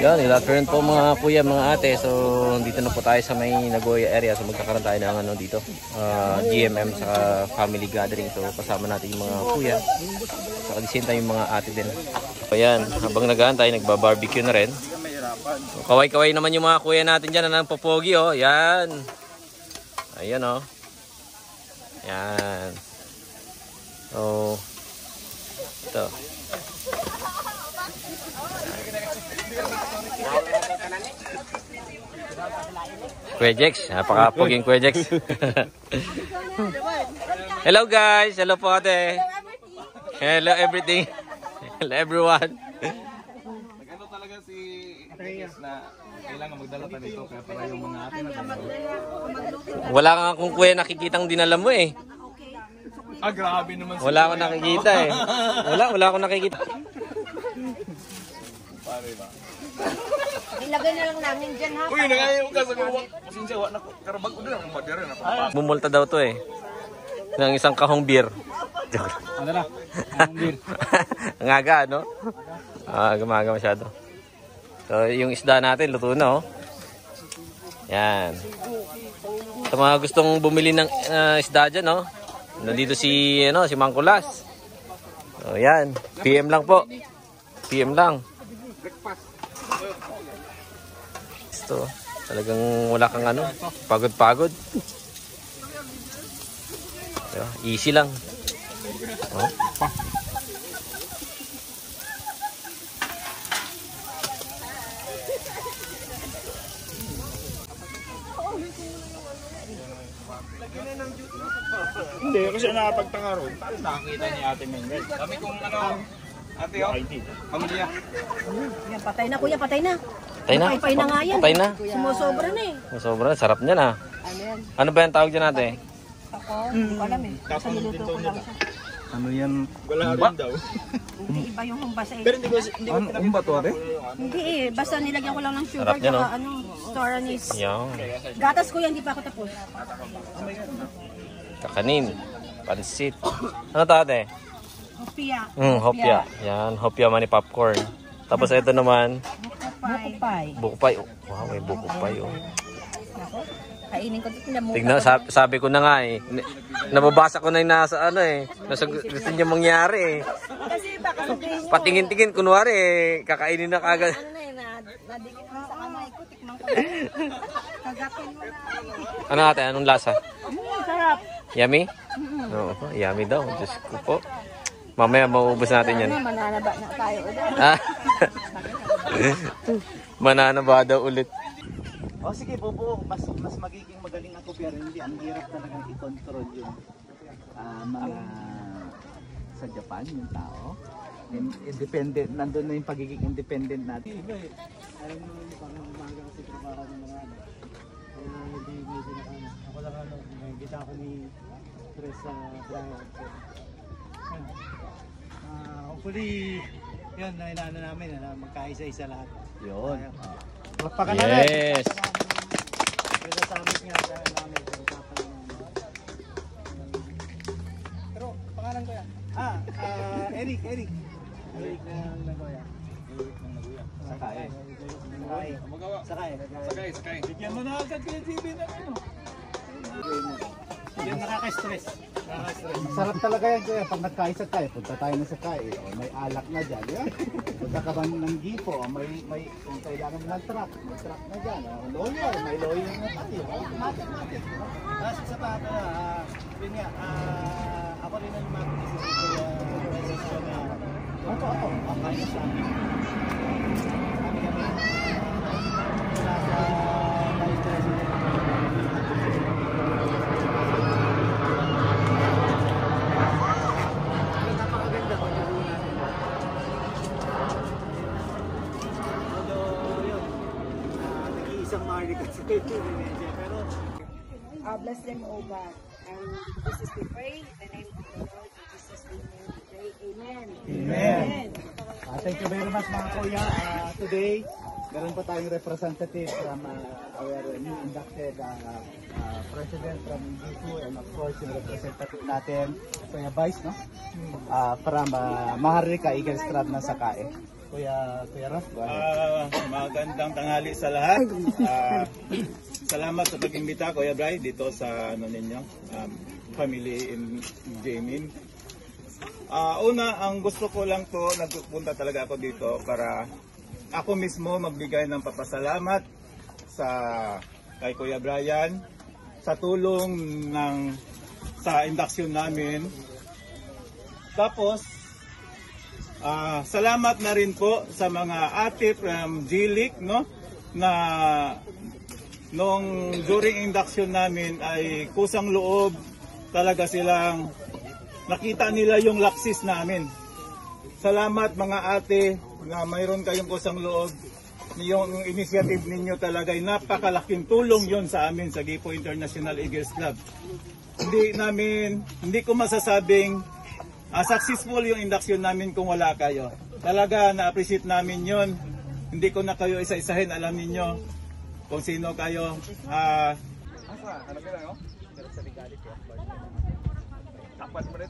Yan, good afternoon po mga kuya, mga ate. So, dito na po tayo sa may Nagoya area. So, magkakaroon tayo ng ano dito, GMM sa family gathering. So, kasama natin yung mga kuya. Saka disin tayo yung mga ate din. So, yan, habang nagaan tayo, nagbabarbecue na rin. So, kaway-kaway naman yung mga kuya natin dyan na popogi, oh. Yan. Ayan, oh. Yan. So, ito. Kuya Jex, napakapuging Kuya Jex. Hello guys, hello po ate. Hello everything. Hello everyone. Nagano talaga si Chris na kailangan magdala pa nito kaya para yung mga ate na. Wala kang akong kuya nakikitang dinala mo eh. Ah, grabe naman. Wala akong nakikita eh. Wala akong nakikita. Pare ba? Ilagay na lang namin dyan ha. Uy, nangayaw ka sa gawa. Pasensya, wala na karabag ko din. Ang madera na. Bumulta daw to eh. Ng isang kahong beer. Joke. Ano na? Kahong beer. Ang aga, no? Gumaga masyado. So, yung isda natin, luto na, oh. Yan. Sa mga gustong bumili ng isda dyan, no? Nandito si Mang Kulas. So, yan. PM lang po. PM lang. Ito, talagang wala kang pagod-pagod. Easy lang. Oh. Hindi, kasi nakapagtanga ron. Nakakita ni Ate Mengay. Sabi kong ate o, pamilya. Yan, patay na kuya, patay na. Patay na? Patay na nga yan. Patay na? Sumusobra na eh. Sobra, sarap niya na. Ano yan? Ano ba yung tawag dyan natin? Ako, hindi ko alam eh. Sa niluto ko lang siya. Ano yan? Wala rin daw. Hindi iba yung humba sa Pero hindi ko umba to ate? Hindi eh, basta nilagyan ko lang ng sugar Sarap niya, tsaka store anise. Yan. Gatas kuya, hindi pa ako tapos. Kakanin. Pansit. Ano to ate? Hopia. Hopya. Yan, hopya mani popcorn. Tapos ito naman, Bukupay. bukupay. Wow, may bukupay, oh. Kainin ko dito na mukha. Tignan, sabi ko na nga eh. Nababasa ko na yung nasa nasa gusto niya mangyari eh. Kasi baka sabihin nyo. Patingin-tingin, kunwari eh, kakainin na kagad. Ano na yun, nadikit mo sa kamay ko, tikman ko. Kagapin mo na. Ano ate, anong lasa? Sarap. Yummy? Oo, yummy daw. Diyos ko po. Mamaya mauubos natin yan. Mananaba na tayo ulit. Mananaba daw ulit. O sige po, mas magiging magaling ako pero hindi, ang hirap talagang i-control yung mga sa Japan, yung tao. Independent, nandun na yung pagiging independent natin. Alam mo naman parang umaga kasi trabaho ng mga kaya hindi sinakama. Ako lang nakikita ko ni Chris sa trabaho. Hopefully, yun, nainano namin na magkaisa-isa lahat. Yun. Magpaka na rin. Yes. Pero sa amin nga sa namin. Pero pangalan ko yan. Eric. Eric ng Nagoya. Sakay. Sakay. Bigyan mo na agad kay TV na Yan nakaka-stress. Sarap talaga yan kuya, pag nagkaisa tayo, punta tayo na sa kaya, may alak na dyan. Yan. Punta ka ba ng gipo, may kung kailangan mo ng truck, may truck na dyan. Lawyer, may lawyer na pati. Matik. Tapos isa pa ako yun nga, ako rin ang mag-isip ko na Ako. kain sa amin. Wala sa stress. Napakaganda ko yung nag-iisang Mari kasi pero Bless them, O God. And this is we pray. In the name of the Lord Jesus, amen. Pray, amen. Amen. Thank you very much mga kuya. Today, meron pa tayong representative from our new inducted president from Gifu, and of course yung representative natin, Kuya Vice, no? From Maharlika Eagle Strad na Sakae. Kuya Raf, Mga Magandang tanghali sa lahat. Salamat sa pag-imbita, Kuya Bray, dito sa ninyo, family in Jamin. Una, ang gusto ko lang to, nagpupunta talaga ako dito para ako mismo magbigay ng papasalamat kay Kuya Brian sa tulong sa induction namin. Tapos, salamat na rin po sa mga ate from GLIC, no, na during induction namin ay kusang loob talaga silang nakita nila yung laksis namin. Salamat mga ate na mayroon kayong kusang loob. Yung initiative ninyo talaga ay napakalaking tulong yon sa amin sa Gipo International Eagles Club. Hindi ko masasabing successful yung induction namin kung wala kayo. Talaga na-appreciate namin yon. Hindi ko na kayo isa-isahin, alam niyo kung sino kayo. Tapat mo rin